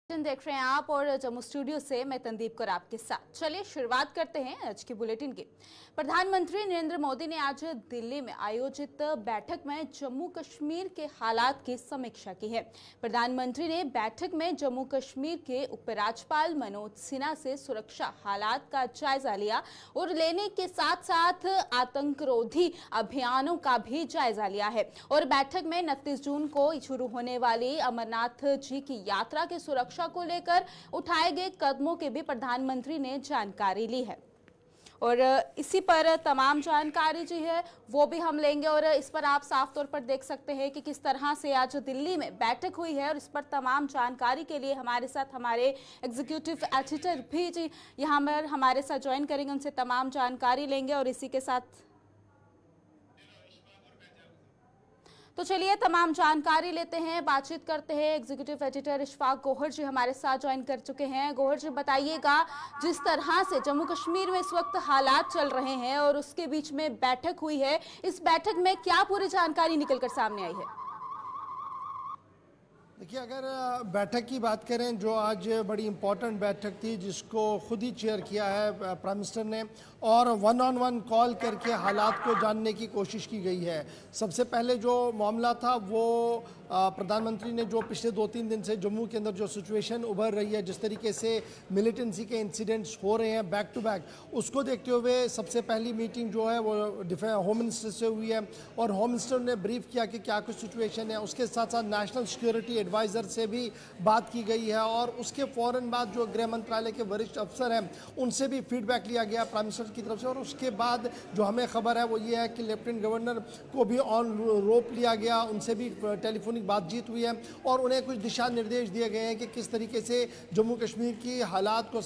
देख रहे हैं आप और जम्मू स्टूडियो से मैं तंदीप कौर आपके साथ। चलिए शुरुआत करते हैं आज के बुलेटिन की। प्रधानमंत्री नरेंद्र मोदी ने आज दिल्ली में आयोजित बैठक में जम्मू कश्मीर के हालात की समीक्षा की है। प्रधानमंत्री ने बैठक में जम्मू कश्मीर के उपराज्यपाल मनोज सिन्हा से सुरक्षा हालात का जायजा लिया और लेने के साथ साथ आतंकरोधी अभियानों का भी जायजा लिया है। और बैठक में 29 जून को शुरू होने वाली अमरनाथ जी की यात्रा के सुरक्षा को लेकर उठाए गए कदमों की भी प्रधानमंत्री ने जानकारी ली है। और इसी पर तमाम जानकारी जो है वो भी हम लेंगे। और इस पर आप साफ तौर पर देख सकते हैं कि किस तरह से आज दिल्ली में बैठक हुई है। और इस पर तमाम जानकारी के लिए हमारे साथ हमारे एग्जीक्यूटिव एडिटर भी जी यहाँ पर हमारे साथ ज्वाइन करेंगे, उनसे तमाम जानकारी लेंगे। और इसी के साथ तो चलिए तमाम जानकारी लेते हैं, बातचीत करते हैं। एग्जीक्यूटिव एडिटर इशफाक गौहर जी हमारे साथ ज्वाइन कर चुके हैं। गौहर जी बताइएगा, जिस तरह से जम्मू कश्मीर में इस वक्त हालात चल रहे हैं और उसके बीच में बैठक हुई है, इस बैठक में क्या पूरी जानकारी निकलकर सामने आई है? देखिए, अगर बैठक की बात करें जो आज बड़ी इम्पॉर्टेंट बैठक थी जिसको खुद ही चेयर किया है प्राइम मिनिस्टर ने, और 1-on-1 कॉल करके हालात को जानने की कोशिश की गई है। सबसे पहले जो मामला था वो प्रधानमंत्री ने जो पिछले 2-3 दिन से जम्मू के अंदर जो सिचुएशन उभर रही है, जिस तरीके से मिलिटेंसी के इंसिडेंट्स हो रहे हैं बैक टू बैक, उसको देखते हुए सबसे पहली मीटिंग जो है वो होम मिनिस्टर से हुई है। और होम मिनिस्टर ने ब्रीफ किया कि क्या कुछ सिचुएशन है। उसके साथ साथ नेशनल सिक्योरिटी एडवाइज़र से भी बात की गई है। और उसके फ़ौरन बाद जो गृह मंत्रालय के वरिष्ठ अफसर हैं उनसे भी फीडबैक लिया गया प्राइम मिनिस्टर की तरफ से। और उसके बाद जो हमें खबर है वो ये है कि लेफ्टिनेंट गवर्नर को भी ऑन रोप लिया गया, उनसे भी टेलीफोनिक बातचीत हुई है और उन्हें कुछ दिशा निर्देश दिए गए हैं कि किस तरीके से जम्मू कश्मीर की हालात को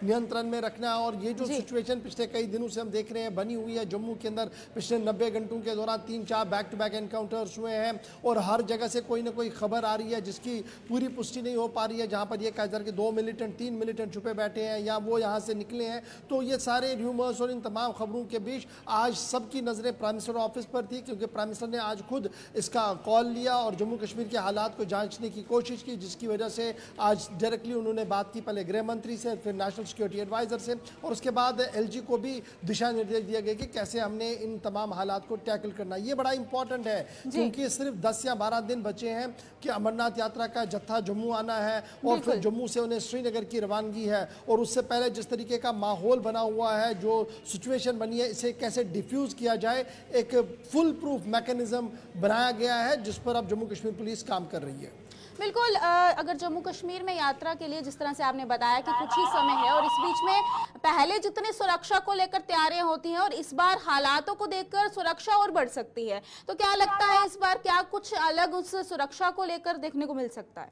नियंत्रण में रखना है। और ये जो सिचुएशन पिछले कई दिनों से हम देख रहे हैं बनी हुई है जम्मू के अंदर, पिछले 90 घंटों के दौरान 3-4 बैक टू बैक एनकाउंटर्स हुए हैं और हर जगह से कोई ना कोई खबर आ रही है जिसकी पूरी पुष्टि नहीं हो पा रही है, जहां पर ये कहा जा रहा है कि 2 मिलिटेंट 3 मिलिटेंट छुपे बैठे हैं या वो यहां से निकले हैं। तो ये सारे र्यूमर्स और इन तमाम खबरों के बीच आज सबकी नजरें प्राइम मिनिस्टर ऑफिस पर थी, क्योंकि प्राइम मिनिस्टर ने आज खुद इसका कॉल लिया और जम्मू कश्मीर के हालात को जांचने की कोशिश की, जिसकी वजह से आज डायरेक्टली उन्होंने बात की, पहले गृह मंत्री से, फिर नेशनल सिक्योरिटी एडवाइजर से, और उसके बाद एलजी को भी दिशा निर्देश दिया गया कि कैसे हमने इन तमाम हालात को टैकल करना। ये बड़ा इंपॉर्टेंट है क्योंकि सिर्फ 10 या 12 दिन बचे हैं कि अमरनाथ यात्रा का जत्था जम्मू आना है और फिर जम्मू से उन्हें श्रीनगर की रवानगी है। और उससे पहले जिस तरीके का माहौल बना हुआ है, जो सिचुएशन बनी है, इसे कैसे डिफ्यूज किया जाए, एक फुल प्रूफ मैकेनिज्म बनाया गया है जिस पर अब जम्मू कश्मीर पुलिस काम कर रही है। बिल्कुल, अगर जम्मू कश्मीर में यात्रा के लिए जिस तरह से आपने बताया कि कुछ ही समय है और इस बीच में पहले जितने सुरक्षा को लेकर तैयारियां होती हैं और इस बार हालातों को देखकर सुरक्षा और बढ़ सकती है, तो क्या लगता है इस बार क्या कुछ अलग उस सुरक्षा को लेकर देखने को मिल सकता है?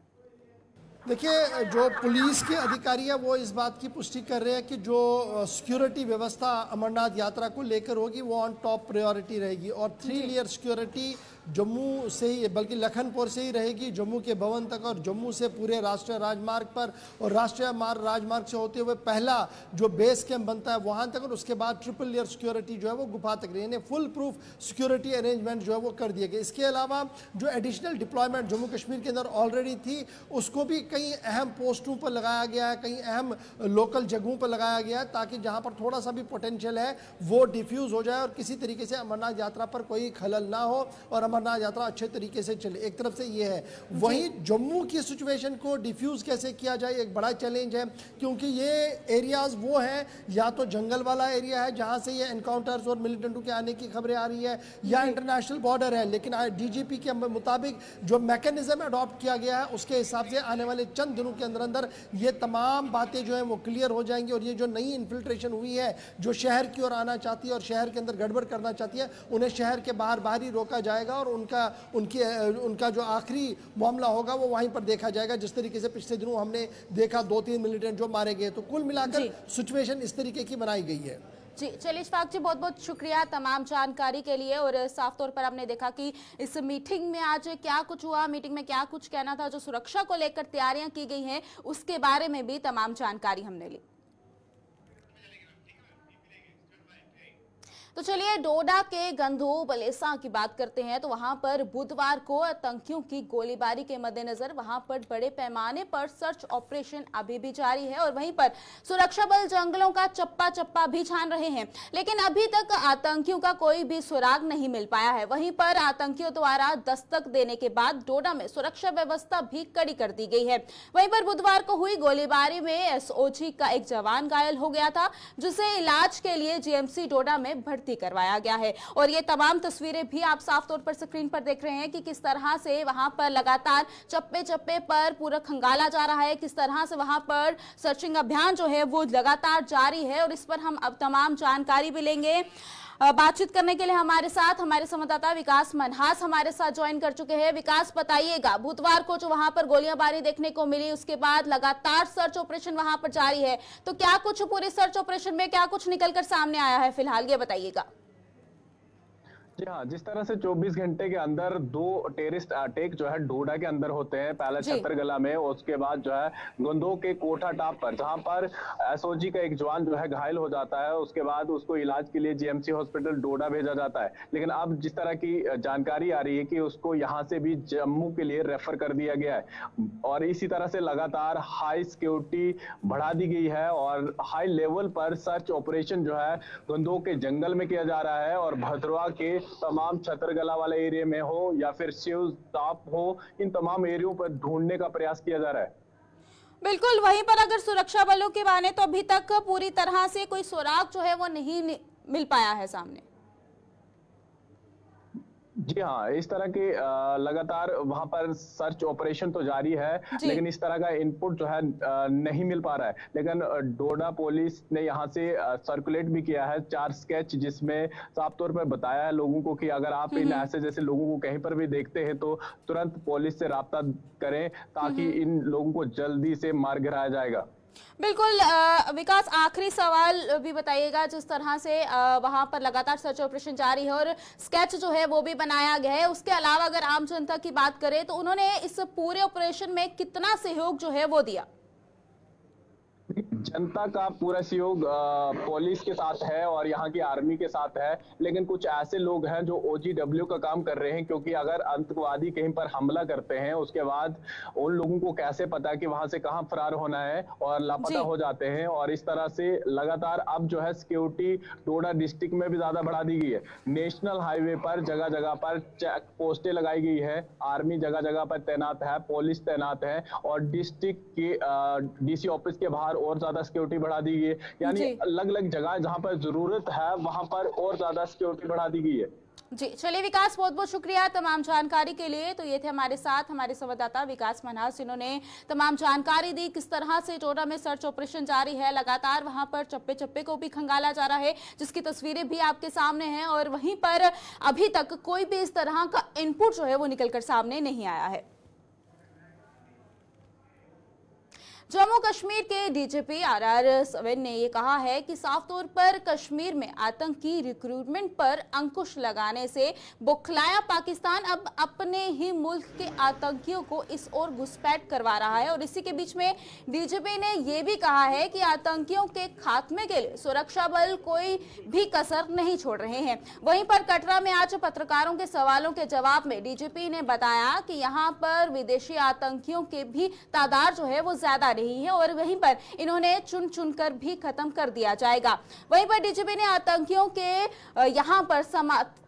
देखिए, जो पुलिस के अधिकारी है वो इस बात की पुष्टि कर रहे हैं कि जो सिक्योरिटी व्यवस्था अमरनाथ यात्रा को लेकर होगी वो ऑन टॉप प्रायोरिटी रहेगी। और 3 लेयर सिक्योरिटी जम्मू से ही बल्कि लखनपुर से ही रहेगी, जम्मू के भवन तक और जम्मू से पूरे राष्ट्रीय राजमार्ग पर और राष्ट्रीय राजमार्ग से होते हुए पहला जो बेस कैंप बनता है वहाँ तक, और उसके बाद ट्रिपल लेयर सिक्योरिटी जो है वो गुफा तक रही, यानी फुल प्रूफ सिक्योरिटी अरेंजमेंट जो है वो कर दिए गए। इसके अलावा जो एडिशनल डिप्लॉयमेंट जम्मू कश्मीर के अंदर ऑलरेडी थी उसको भी कई अहम पोस्टों पर लगाया गया है, कई अहम लोकल जगहों पर लगाया गया है, ताकि जहाँ पर थोड़ा सा भी पोटेंशियल है वो डिफ्यूज हो जाए और किसी तरीके से अमरनाथ यात्रा पर कोई खलल ना हो और अमरनाथ यात्रा अच्छे तरीके से चले। एक तरफ से ये है, वहीं जम्मू की सिचुएशन को डिफ्यूज कैसे किया जाए एक बड़ा चैलेंज है, क्योंकि ये एरियाज वो हैं या तो जंगल वाला एरिया है जहां से ये एनकाउंटर्स और मिलिटेंटों के आने की खबरें आ रही है, या इंटरनेशनल बॉर्डर है। लेकिन डीजीपी के मुताबिक जो मैकेनिज्म अडॉप्ट किया गया है उसके हिसाब से आने वाले चंद दिनों के अंदर अंदर ये तमाम बातें जो है वो क्लियर हो जाएंगी। और ये जो नई इन्फिल्ट्रेशन हुई है जो शहर की ओर आना चाहती है और शहर के अंदर गड़बड़ करना चाहती है, उन्हें शहर के बाहर ही रोका जाएगा और उनका जो आखिरी मामला होगा वो वहीं पर देखा जाएगा, जिस तरीके से पिछले दिनों हमने देखा 2-3 मिलिटेंट जो मारे गए। तो कुल मिलाकर सिचुएशन इस तरीके की बनाई गई है। जी चलिए इशफाक जी, बहुत बहुत शुक्रिया तमाम जानकारी के लिए। और साफ तौर पर हमने देखा कि इस मीटिंग में आज क्या कुछ हुआ, मीटिंग में क्या कुछ कहना था, जो सुरक्षा को लेकर तैयारियां की गई हैं उसके बारे में भी तमाम जानकारी हमने ली। तो चलिए डोडा के गंधो बलेसा की बात करते हैं। तो वहां पर बुधवार को आतंकियों की गोलीबारी के मद्देनजर वहां पर बड़े पैमाने पर सर्च ऑपरेशन अभी भी जारी है और वहीं पर सुरक्षा बल जंगलों का चप्पा चप्पा भी छान रहे हैं, लेकिन अभी तक आतंकियों का कोई भी सुराग नहीं मिल पाया है। वहीं पर आतंकियों द्वारा दस्तक देने के बाद डोडा में सुरक्षा व्यवस्था भी कड़ी कर दी गई है। वहीं पर बुधवार को हुई गोलीबारी में एसओजी का एक जवान घायल हो गया था, जिसे इलाज के लिए जीएमसी डोडा में भर्ती करवाया गया है। और ये तमाम तस्वीरें भी आप साफ तौर पर स्क्रीन पर देख रहे हैं कि किस तरह से वहां पर लगातार चप्पे चप्पे पर पूरा खंगाला जा रहा है, किस तरह से वहां पर सर्चिंग अभियान जो है वो लगातार जारी है। और इस पर हम अब तमाम जानकारी भी लेंगे। बातचीत करने के लिए हमारे साथ हमारे संवाददाता विकास मनहास हमारे साथ ज्वाइन कर चुके हैं। विकास, बताइएगा, बुधवार को जो वहां पर गोलियांबारी देखने को मिली, उसके बाद लगातार सर्च ऑपरेशन वहां पर जारी है, तो क्या कुछ पूरे सर्च ऑपरेशन में क्या कुछ निकलकर सामने आया है फिलहाल, ये बताइएगा। जी हाँ, जिस तरह से 24 घंटे के अंदर 2 टेररिस्ट अटैक जो है डोडा के अंदर होते हैं, पहले छतरगला में, उसके बाद जो है गंधो के कोठा टाप पर, जहां पर एसओजी का एक जवान जो है घायल हो जाता है, उसके बाद उसको इलाज के लिए जीएमसी हॉस्पिटल डोडा भेजा जाता है। लेकिन अब जिस तरह की जानकारी आ रही है कि उसको यहाँ से भी जम्मू के लिए रेफर कर दिया गया है और इसी तरह से लगातार हाई सिक्योरिटी बढ़ा दी गई है और हाई लेवल पर सर्च ऑपरेशन जो है गंधो के जंगल में किया जा रहा है और भद्रवा के तमाम छतरगला वाले एरिया में हो या फिर शिव ताप हो, इन तमाम एरियो पर ढूंढने का प्रयास किया जा रहा है। बिल्कुल, वहीं पर अगर सुरक्षा बलों की माने तो अभी तक पूरी तरह से कोई सुराग जो है वो नहीं मिल पाया है सामने। जी हाँ, इस तरह के लगातार वहां पर सर्च ऑपरेशन तो जारी है, लेकिन इस तरह का इनपुट जो है नहीं मिल पा रहा है। लेकिन डोडा पुलिस ने यहाँ से सर्कुलेट भी किया है 4 स्केच, जिसमें साफ तौर पर बताया है लोगों को कि अगर आप इन ऐसे जैसे लोगों को कहीं पर भी देखते हैं तो तुरंत पुलिस से राब्ता करें, ताकि इन लोगों को जल्दी से मार गिराया जाएगा। बिल्कुल विकास, आखिरी सवाल भी बताइएगा, जिस तरह से वहां पर लगातार सर्च ऑपरेशन जारी है और स्केच जो है वो भी बनाया गया है, उसके अलावा अगर आम जनता की बात करें तो उन्होंने इस पूरे ऑपरेशन में कितना सहयोग जो है वो दिया? जनता का पूरा सहयोग पुलिस के साथ है और यहाँ की आर्मी के साथ है, लेकिन कुछ ऐसे लोग हैं जो OGW का काम कर रहे हैं, क्योंकि अगर आतंकवादी कहीं पर हमला करते हैं उसके बाद उन लोगों को कैसे पता कि वहां से कहां फरार होना है और लापता हो जाते हैं। और इस तरह से लगातार अब जो है सिक्योरिटी डोडा डिस्ट्रिक्ट में भी ज्यादा बढ़ा दी गई है। नेशनल हाईवे पर जगह जगह पर चेक पोस्टें लगाई गई है, आर्मी जगह जगह पर तैनात है, पुलिस तैनात है और डिस्ट्रिक्ट के DC ऑफिस के बाहर और ज्यादा सिक्योरिटी बढ़ा दी गई है। यानी अलग अलग जगह जहां पर जरूरत है वहां पर और ज्यादा सिक्योरिटी बढ़ा दी गई है। जी चलिए विकास, बहुत बहुत शुक्रिया तमाम जानकारी के लिए। तो ये थे हमारे साथ हमारे संवाददाता विकास मनहास, जिन्होंने तमाम जानकारी दी किस तरह से डोडा में सर्च ऑपरेशन जारी है, लगातार वहां पर चप्पे चप्पे को भी खंगाला जा रहा है, जिसकी तस्वीरें भी आपके सामने हैं और वहीं पर अभी तक कोई भी इस तरह का इनपुट जो है वो निकलकर सामने नहीं आया है। जम्मू कश्मीर के DGP RR सवेन ने ये कहा है कि साफ तौर पर कश्मीर में आतंकी रिक्रूटमेंट पर अंकुश लगाने से बौखलाया पाकिस्तान अब अपने ही मुल्क के आतंकियों को इस ओर घुसपैठ करवा रहा है। और इसी के बीच में DGP ने ये भी कहा है कि आतंकियों के खात्मे के लिए सुरक्षा बल कोई भी कसर नहीं छोड़ रहे हैं। वहीं पर कटरा में आज पत्रकारों के सवालों के जवाब में DGP ने बताया कि यहाँ पर विदेशी आतंकियों के भी तादाद जो है वो ज्यादा रही है और वहीं पर इन्होंने चुन चुनकर भी खत्म कर दिया जाएगा। वहीं पर DGP ने आतंकियों के यहाँ पर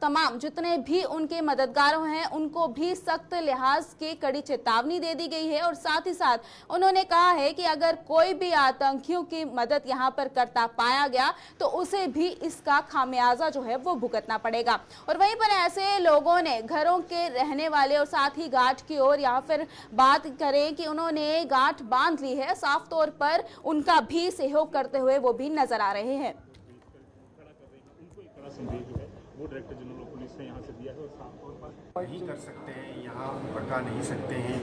तमाम जितने भी उनके मददगारों हैं उनको भी सख्त लिहाज की कड़ी चेतावनी दे दी गई है और साथ ही साथ उन्होंने कहा है कि अगर कोई भी आतंकियों की मदद यहाँ पर करता पाया गया तो उसे भी इसका खामियाजा जो है वो भुगतना पड़ेगा। और वहीं पर ऐसे लोगों ने घरों के रहने वाले और साथ ही गांठ की ओर या फिर बात करें कि उन्होंने गांठ बांध ली है, साफ तौर पर उनका भी सहयोग करते हुए वो भी नजर आ रहे हैं। नहीं कर सकते हैं, यहाँ भड़का नहीं सकते हैं,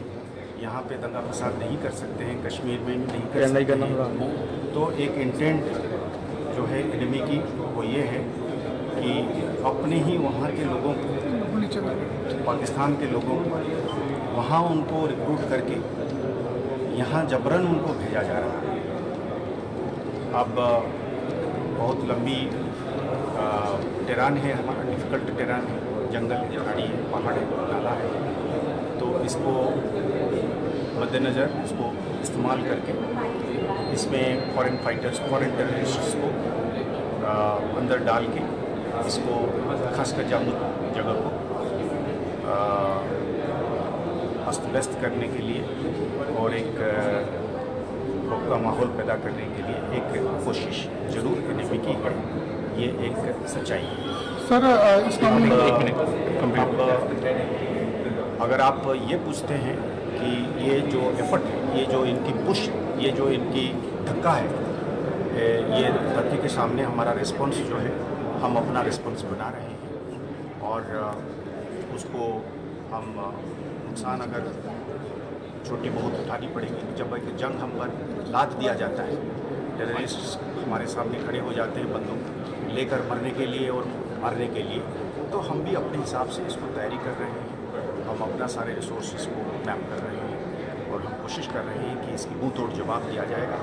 यहाँ पे दंगा फसाद नहीं कर सकते हैं, कश्मीर में भी नहीं कर सकते हैं। तो एक इंटेंट जो है एनिमी की वो ये है कि अपने ही वहाँ के लोगों को, पाकिस्तान के लोगों को वहाँ उनको रिक्रूट करके यहाँ जबरन उनको भेजा जा रहा है। अब बहुत लंबी टेरान है हमारा, डिफ़िकल्ट टेरान है, जंगल है, झाड़ी है, पहाड़ है, नाला है। तो इसको मद्देनज़र इसको इस्तेमाल करके इसमें फॉरेन फाइटर्स, फॉरेन टेररिस्ट्स को अंदर डाल के इसको खासकर जम्मू जगह को अस्त व्यस्त करने के लिए और एक खौफ का माहौल पैदा करने के लिए एक कोशिश जरूर एनएमई की है। ये एक सच्चाई है। सर इसका अगर आप ये पूछते हैं कि ये जो एफर्ट है, ये जो इनकी पुश, ये जो इनकी धक्का है, ये धक्के के सामने हमारा रिस्पॉन्स जो है, हम अपना रिस्पॉन्स बना रहे हैं और उसको हम नुकसान अगर छोटी बहुत उठानी पड़ेगी। जब एक जंग हम पर लाद दिया जाता है, टेररिस्ट हमारे सामने खड़े हो जाते हैं बंदूक लेकर मरने के लिए और मारने के लिए, तो हम भी अपने हिसाब से इसको तैयारी कर रहे हैं। हम अपना सारे रिसोर्सेज को मैप कर रहे हैं और हम कोशिश कर रहे हैं कि इसकी मुँह तोड़ जवाब दिया जाएगा।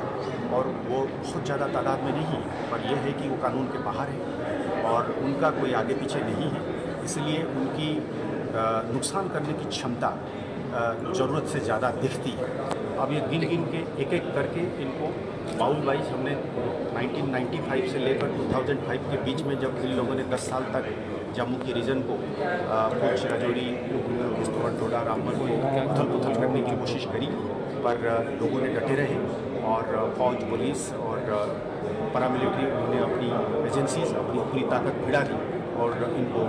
और वो बहुत ज़्यादा तादाद में नहीं है, पर यह है कि वो कानून के बाहर है और उनका कोई आगे पीछे नहीं है, इसलिए उनकी नुकसान करने की क्षमता ज़रूरत से ज़्यादा दिखती है। अब ये गिन गिन के एक एक करके इनको बाउल वाइज हमने 1995 से लेकर 2005 के बीच में, जब इन लोगों ने 10 साल तक जम्मू की रीजन को पुंछ, राजौरी, किश्तवाड़, डोडा, रामबन को उथल पुथल करने की कोशिश करी, पर लोगों ने डटे रहे और फौज, पुलिस और पैरामिलिट्री, उन्होंने अपनी एजेंसीज अपनी ताकत भिड़ा दी और इनको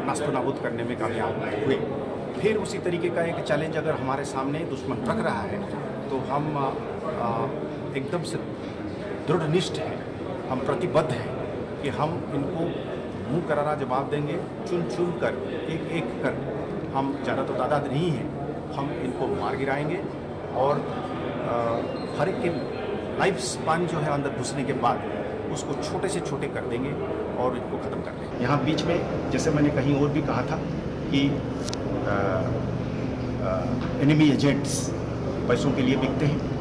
नास्तो नाबूद करने में कामयाब हुए। फिर उसी तरीके का एक चैलेंज अगर हमारे सामने दुश्मन रख रहा है तो हम एकदम से दृढ़निष्ठ हैं, हम प्रतिबद्ध हैं कि हम इनको मुँह करारा जवाब देंगे। चुन चुन कर, एक एक कर, हम ज़्यादा तो तादाद नहीं है, हम इनको मार गिराएंगे और हर एक के लाइफ स्पान जो है अंदर घुसने के बाद उसको छोटे से छोटे कर देंगे और इनको ख़त्म कर देंगे। यहाँ बीच में जैसे मैंने कहीं और भी कहा था कि एनिमी एजेंट्स पैसों के लिए बिकते हैं,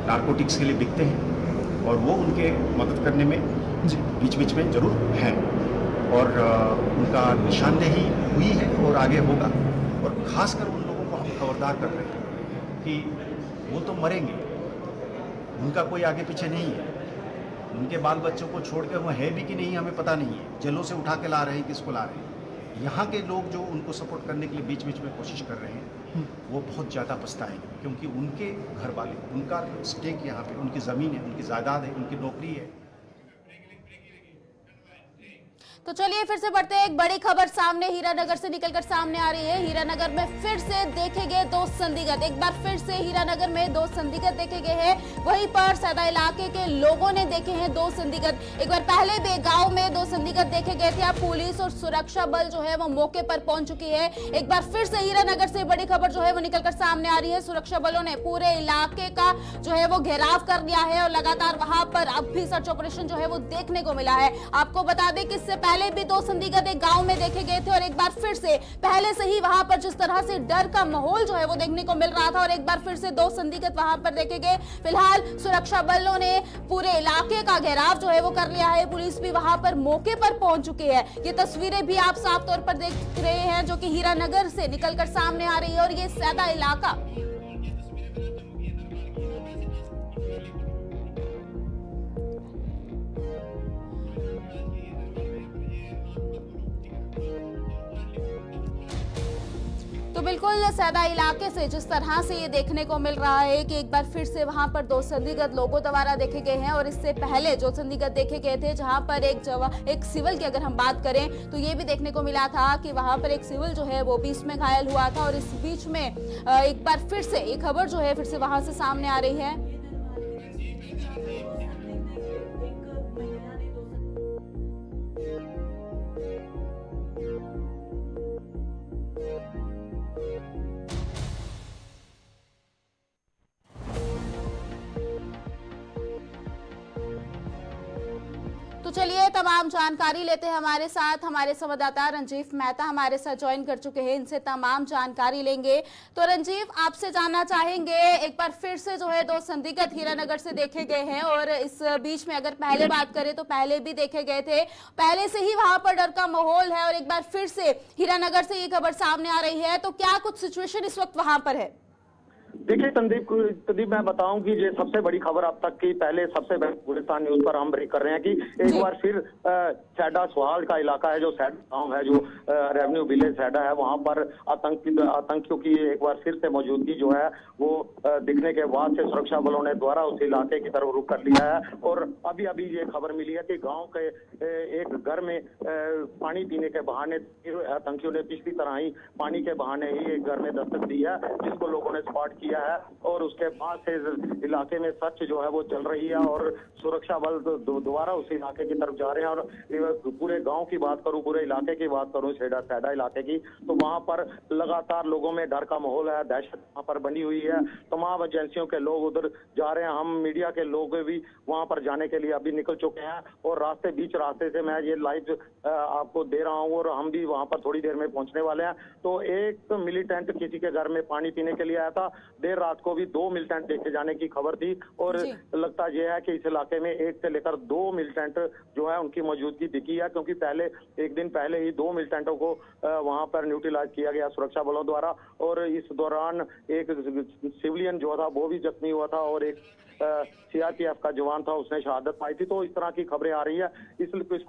नारकोटिक्स के लिए बिकते हैं और वो उनके मदद करने में बीच बीच में ज़रूर हैं और उनका निशानदेही हुई है और आगे होगा। और ख़ासकर उन लोगों को हम खबरदार कर रहे हैं कि वो तो मरेंगे, उनका कोई आगे पीछे नहीं है, उनके बाल बच्चों को छोड़ के वो है भी कि नहीं हमें पता नहीं है, जेलों से उठा के ला रहे हैं, किसको ला रहे हैं। यहाँ के लोग जो उनको सपोर्ट करने के लिए बीच बीच में कोशिश कर रहे हैं वो बहुत ज़्यादा पछताएंगे, क्योंकि उनके घर वाले, उनका स्टेक यहाँ पे, उनकी ज़मीन है, उनकी जायदाद है, उनकी नौकरी है। तो चलिए फिर से बढ़ते हैं। एक बड़ी खबर सामने हीरानगर से निकलकर सामने आ रही है। हीरानगर में फिर से देखे गए दो संदिग्ध, एक बार फिर से हीरानगर में दो संदिग्ध देखे गए हैं। वहीं पर सदा इलाके के लोगों ने देखे हैं दो संदिग्ध। एक बार पहले भी गांव में दो संदिग्ध देखे गए थे। अब पुलिस और सुरक्षा बल जो है वो मौके पर पहुंच चुकी है। एक बार फिर से हीरानगर से बड़ी खबर जो है वो निकलकर सामने आ रही है। सुरक्षा बलों ने पूरे इलाके का जो है वो घेराव कर लिया है और लगातार वहां पर अब भी सर्च ऑपरेशन जो है वो देखने को मिला है। आपको बता दें कि इससे पहले भी दो संदिग्ध एक गांव में देखे गए थे और एक बार फिर से पहले से ही वहां पर जिस तरह से डर का माहौल जो है वो देखने को मिल रहा था और एक बार फिर से दो संदिग्ध वहां पर देखे गए। फिलहाल सुरक्षा बलों ने पूरे इलाके का घेराव जो है वो कर लिया है। पुलिस भी वहां पर मौके पर पहुंच चुकी है। ये तस्वीरें भी आप साफ तौर पर देख रहे हैं जो कि हीरानगर से निकलकर सामने आ रही है और ये सैदा इलाका तो बिल्कुल सैदा इलाके से जिस तरह से ये देखने को मिल रहा है कि एक बार फिर से वहां पर दो संदिग्ध लोगों द्वारा देखे गए हैं और इससे पहले जो संदिग्ध देखे गए थे जहां पर एक सिविल की अगर हम बात करें तो ये भी देखने को मिला था कि वहां पर एक सिविल जो है वो बीच में घायल हुआ था और इस बीच में एक बार फिर से ये खबर जो है फिर से वहां से सामने आ रही है। तो तो चलिए तमाम जानकारी लेते हैं हमारे साथ हमारे संवाददाता रंजीव मेहता हमारे साथ ज्वाइन कर चुके हैं, इनसे तमाम जानकारी लेंगे। तो रंजीव, आपसे जानना चाहेंगे, एक बार फिर से जो है 2 संदिग्ध हीरानगर से देखे गए हैं और इस बीच में अगर पहले बात करें तो पहले भी देखे गए थे, पहले से ही वहां पर डर का माहौल है और एक बार फिर से हीरानगर से ये खबर सामने आ रही है, तो क्या कुछ सिचुएशन इस वक्त वहां पर है? देखिए संदीप, मैं बताऊं कि ये सबसे बड़ी खबर अब तक की, पहले सबसे गुलिस्तान न्यूज पर हम ब्रेक कर रहे हैं कि एक बार फिर सैडा सुहाल का इलाका है, जो सैडा गांव है, जो रेवेन्यू विलेज सैडा है, वहां पर आतंकियों की एक बार फिर से मौजूदगी जो है वो दिखने के बाद से सुरक्षा बलों ने द्वारा उस इलाके की तरफ रुख कर लिया है। और अभी अभी ये खबर मिली है कि गाँव के एक घर में पानी पीने के बहाने आतंकियों ने पिछली तरह ही पानी के बहाने ही एक घर में दस्तक दी है, जिसको लोगों ने स्पॉट किया है और उसके बाद से इलाके में सर्च जो है वो चल रही है और सुरक्षा बल दोबारा उस इलाके की तरफ जा रहे हैं। और पूरे गांव की बात करूं, पूरे इलाके की बात करूं, सैडा इलाके की, तो वहां पर लगातार लोगों में डर का माहौल है, दहशत वहां पर बनी हुई है। तमाम एजेंसियों के लोग उधर जा रहे हैं, हम मीडिया के लोग भी वहां पर जाने के लिए अभी निकल चुके हैं और रास्ते से मैं ये लाइव आपको दे रहा हूँ और हम भी वहां पर थोड़ी देर में पहुंचने वाले हैं। तो एक मिलिटेंट किसी के घर में पानी पीने के लिए आया था, देर रात को भी 2 मिलिटेंट देखे जाने की खबर थी और लगता यह है कि इस इलाके में 1 से लेकर 2 मिलिटेंट जो है उनकी मौजूदगी दिखी है, क्योंकि एक दिन पहले ही 2 मिलिटेंटों को वहां पर न्यूट्रलाइज किया गया सुरक्षा बलों द्वारा और इस दौरान एक सिविलियन जो था वो भी जख्मी हुआ था और एक सीआरपीएफ का जवान था, उसने शहादत पाई थी। तो इस तरह की खबरें आ रही है, इसलिए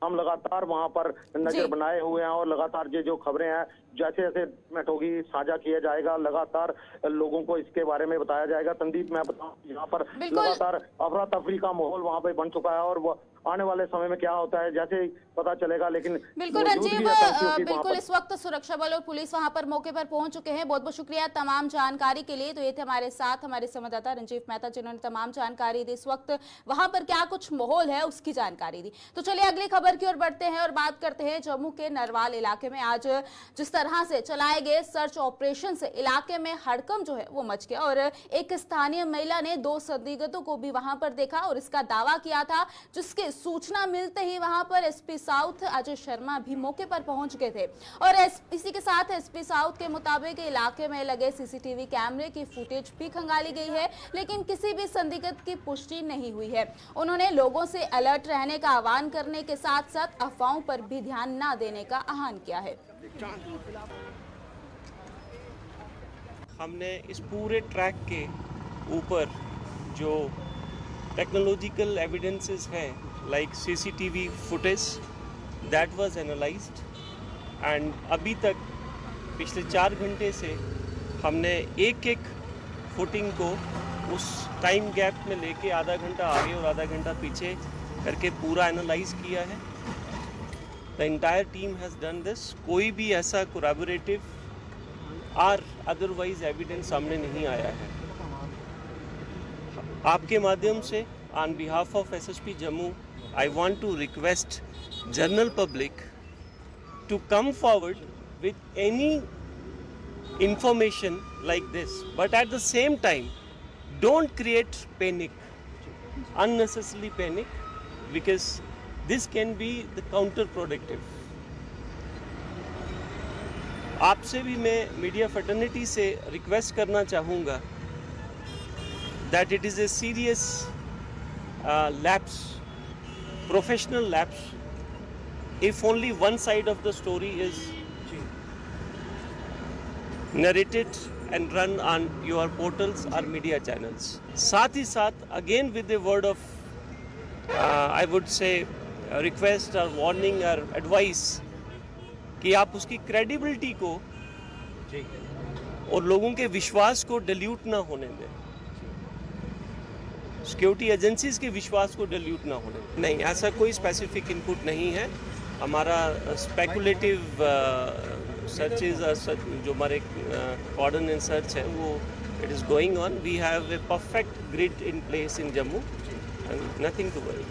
हम लगातार वहां पर नजर बनाए हुए हैं और लगातार ये जो खबरें हैं जैसे जैसे मिनट होगी साझा किया जाएगा, लगातार लोगों को इसके बारे में बताया जाएगा। संदीप, मैं बताऊं यहाँ पर लगातार अफरा तफरी का माहौल वहाँ पे बन चुका है और वो आने वाले समय में क्या होता है जैसे ही पता चलेगा। लेकिन बिल्कुल रंजीव, बिल्कुल इस वक्त सुरक्षा बल और पुलिस वहां पर मौके पर पहुंच चुके हैं। बहुत बहुत शुक्रिया तमाम जानकारी के लिए। तो ये थे हमारे साथ हमारे संवाददाता रंजीव मेहता, जिन्होंने तमाम जानकारी दी, इस वक्त वहां पर क्या कुछ माहौल है उसकी जानकारी दी। तो चलिए अगली खबर की ओर बढ़ते हैं और बात करते हैं जम्मू के नरवाल इलाके में आज जिस तरह से चलाए गए सर्च ऑपरेशन से इलाके में हड़कंप जो है वो मच गया और एक स्थानीय महिला ने 2 संदिग्धों को भी वहां पर देखा और इसका दावा किया था, जिसके सूचना मिलते ही वहां पर एसपी साउथ अजय शर्मा भी मौके पर पहुंच गए थे और इसी के साथ एसपी साउथ के मुताबिक इलाके में लगे सीसीटीवी कैमरे की फुटेज भी खंगाली गई है, लेकिन किसी भी संदिग्ध की पुष्टि नहीं हुई है। उन्होंने लोगों से अलर्ट रहने का आह्वान करने के साथ साथ अफवाहों पर भी ध्यान न देने का आह्वान किया है। हमने इस पूरे ट्रैक के ऊपर जो टेक्नोलॉजिकल एविडेंसेस हैं like CCTV footage that was analyzed and अभी तक पिछले 4 घंटे से हमने एक फुटिंग को उस टाइम गैप में लेके आधा घंटा आगे और आधा घंटा पीछे करके पूरा एनालाइज किया है। The entire team has done this. कोई भी ऐसा कोरैबोरेटिव और अदरवाइज एविडेंस सामने नहीं आया है। आपके माध्यम से on behalf of SSP Jammu I want to request general public to come forward with any information like this, but at the same time don't create panic, unnecessary panic, because this can be the counterproductive. आपसे भी मैं media fraternity से request करना चाहूँगा that it is a serious lapse, professional lapse, if only one side of the story is narrated and run on your portals or media channels. साथ ही साथ again with a word of I would say request or warning or advice कि आप उसकी credibility को और लोगों के विश्वास को dilute ना होने दें, सिक्योरिटी एजेंसीज के विश्वास को डिल्यूट ना होने। नहीं, ऐसा कोई स्पेसिफिक इनपुट नहीं है। हमारा स्पेकुलेटिव सर्चेज जो हमारे कॉर्डन इन सर्च है वो it is going on. We have a perfect grid in place in Jammu and nothing to worry.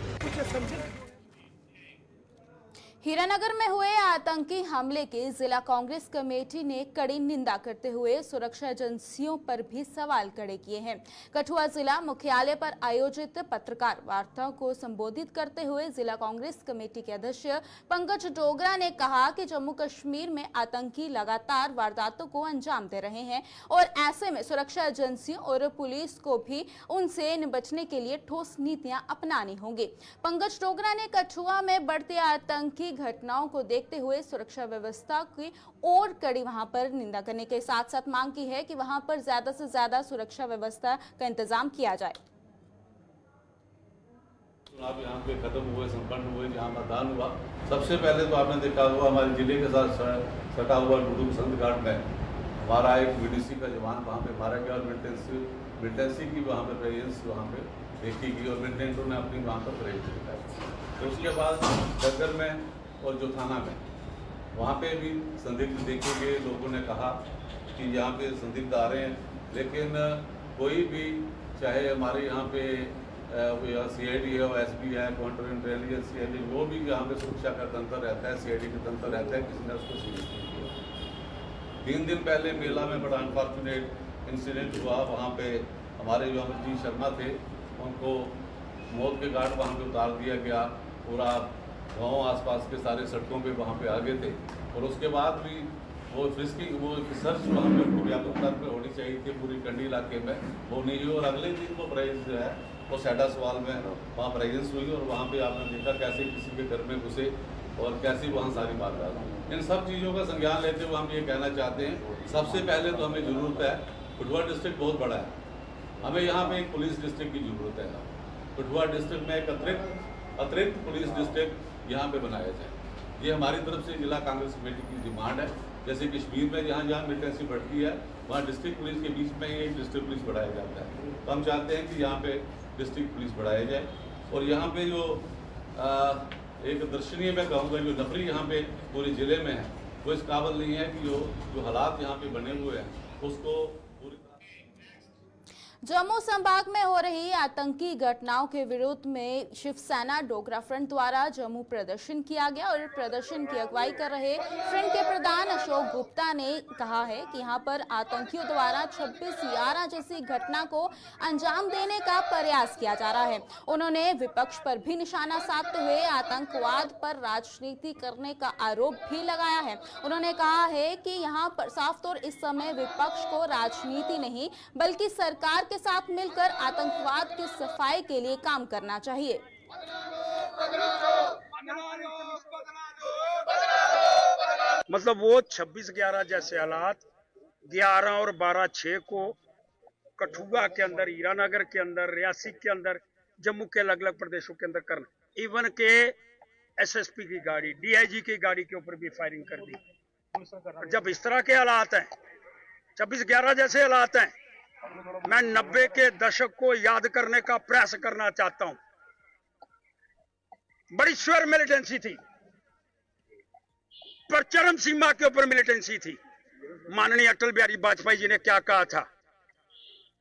Hiranagar में हुए आतंकी हमले की जिला कांग्रेस कमेटी ने कड़ी निंदा करते हुए सुरक्षा एजेंसियों पर भी सवाल खड़े किए हैं। कठुआ जिला मुख्यालय पर आयोजित पत्रकार वार्ता को संबोधित करते हुए जिला कांग्रेस कमेटी के अध्यक्ष पंकज डोगरा ने कहा कि जम्मू कश्मीर में आतंकी लगातार वारदातों को अंजाम दे रहे हैं और ऐसे में सुरक्षा एजेंसियों और पुलिस को भी उनसे निपटने के लिए ठोस नीतियां अपनानी होंगी। पंकज डोगरा ने कठुआ में बढ़ते आतंकी घटनाओं को देखते हुए सुरक्षा व्यवस्था की और कड़ी वहां पर निंदा करने के साथ साथ मांग की है कि वहां पर ज्यादा से ज्यादा सुरक्षा व्यवस्था का इंतजाम किया जाए। चुनाव यहाँ पे खत्म हुए, संपन्न हुए, जहाँ मतदान हुआ, सबसे पहले तो आपने देखा हुआ हमारे जिले के साथ सटा हुआ डुडू बसंत घाट में हमारा एक बीडीसी का जवान वहाँ पे मारा गया और मिलिटेंसी की वहाँ पे प्रेजेंस वहाँ पे देखी गई और मिलिटेंटों ने अपनी वहाँ पर प्रेजेंस दिखाई। तो उसके बाद डगर में और जो थाना में वहाँ पे भी संदिग्ध देखे गए। लोगों ने कहा कि यहाँ पे संदिग्ध आ रहे हैं, लेकिन कोई भी चाहे हमारे यहाँ पे CID है, SB है, काउंटर इंटेलिजेंस है, वो भी यहाँ पे सुरक्षा का तंत्र रहता है, CID का तंत्र रहता है, किसी ने उसको सीरियस नहीं किया। 3 दिन पहले मेला में बड़ा अनफॉर्चुनेट इंसिडेंट हुआ। वहाँ पे हमारे जो अमित जी शर्मा थे उनको मौत के घाट वहाँ पे उतार दिया गया। पूरा गाँव आसपास के सारे सड़कों पे वहाँ पे आ गए थे और उसके बाद भी वो सर्च वहाँ पे व्यापक स्तर पर होनी चाहिए थी पूरी कंडी इलाके में, वो नहीं हुई। और अगले दिन वो प्राइज जो है वो सैडा सवाल में वहाँ प्राइजेंस हुई और वहाँ पे आपने देखा कैसे किसी के घर में घुसे और कैसी वहाँ सारी बात डाली। इन सब चीज़ों का संज्ञान लेते हुए हम ये कहना चाहते हैं, सबसे पहले तो हमें ज़रूरत है, कठुआ डिस्ट्रिक्ट बहुत बड़ा है, हमें यहाँ पे एक पुलिस डिस्ट्रिक्ट की ज़रूरत है। कठुआ डिस्ट्रिक्ट में एक अतिरिक्त पुलिस डिस्ट्रिक्ट यहाँ पे बनाया जाए। ये हमारी तरफ से जिला कांग्रेस कमेटी की डिमांड है। जैसे कश्मीर में जहाँ जहाँ मिलिटेंसी बढ़ती है वहाँ डिस्ट्रिक्ट पुलिस के बीच में ही एक डिस्ट्रिक्ट पुलिस बढ़ाया जाता है। तो हम चाहते हैं कि यहाँ पे डिस्ट्रिक्ट पुलिस बढ़ाया जाए और यहाँ पे जो एक दर्शनीय मैं कहूँगा जो नफरी यहाँ पे पूरे ज़िले में है वो इस काबिल नहीं है कि जो हालात यहाँ पे बने हुए हैं उसको पूरी तरह। जम्मू संभाग में हो रही आतंकी घटनाओं के विरोध में शिवसेना डोगरा फ्रंट द्वारा जम्मू प्रदर्शन किया गया और प्रदर्शन की अगुवाई कर रहे फ्रंट के प्रधान अशोक गुप्ता ने कहा है कि यहां पर आतंकियों द्वारा 26/11 जैसी घटना को अंजाम देने का प्रयास किया जा रहा है। उन्होंने विपक्ष पर भी निशाना साधते हुए आतंकवाद पर राजनीति करने का आरोप भी लगाया है। उन्होंने कहा है कि यहाँ पर साफ तौर इस समय विपक्ष को राजनीति नहीं बल्कि सरकार के साथ मिलकर आतंकवाद की सफाई के लिए काम करना चाहिए। मतलब वो 26/11 जैसे हालात 11 और 12/6 को कठुआ के अंदर, हीरानगर के अंदर, रियासी के अंदर, जम्मू के अलग अलग प्रदेशों के अंदर करना, इवन के SSP की गाड़ी, DIG की गाड़ी के ऊपर भी फायरिंग कर दी। जब इस तरह के हालात हैं, 26/11 जैसे हालात हैं, मैं 90 के दशक को याद करने का प्रयास करना चाहता हूं। बड़ी श्वर मिलिटेंसी थी, पर चरम सीमा के ऊपर मिलिटेंसी थी। माननीय अटल बिहारी वाजपेयी जी ने क्या कहा था,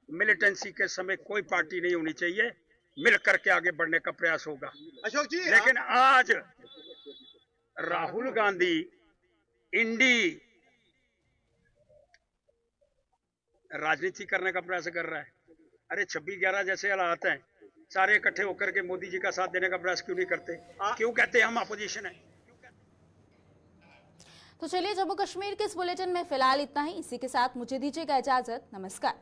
मिलिटेंसी के समय कोई पार्टी नहीं होनी चाहिए, मिलकर के आगे बढ़ने का प्रयास होगा। अशोक जी, लेकिन आज राहुल गांधी इंडी राजनीति करने का प्रयास कर रहा है। अरे 26/11 जैसे हालात हैं, सारे इकट्ठे होकर के मोदी जी का साथ देने का प्रयास क्यों नहीं करते? क्यों कहते हैं हम अपोजिशन है? तो चलिए, जम्मू कश्मीर के इस बुलेटिन में फिलहाल इतना ही। इसी के साथ मुझे दीजिएगा इजाजत। नमस्कार।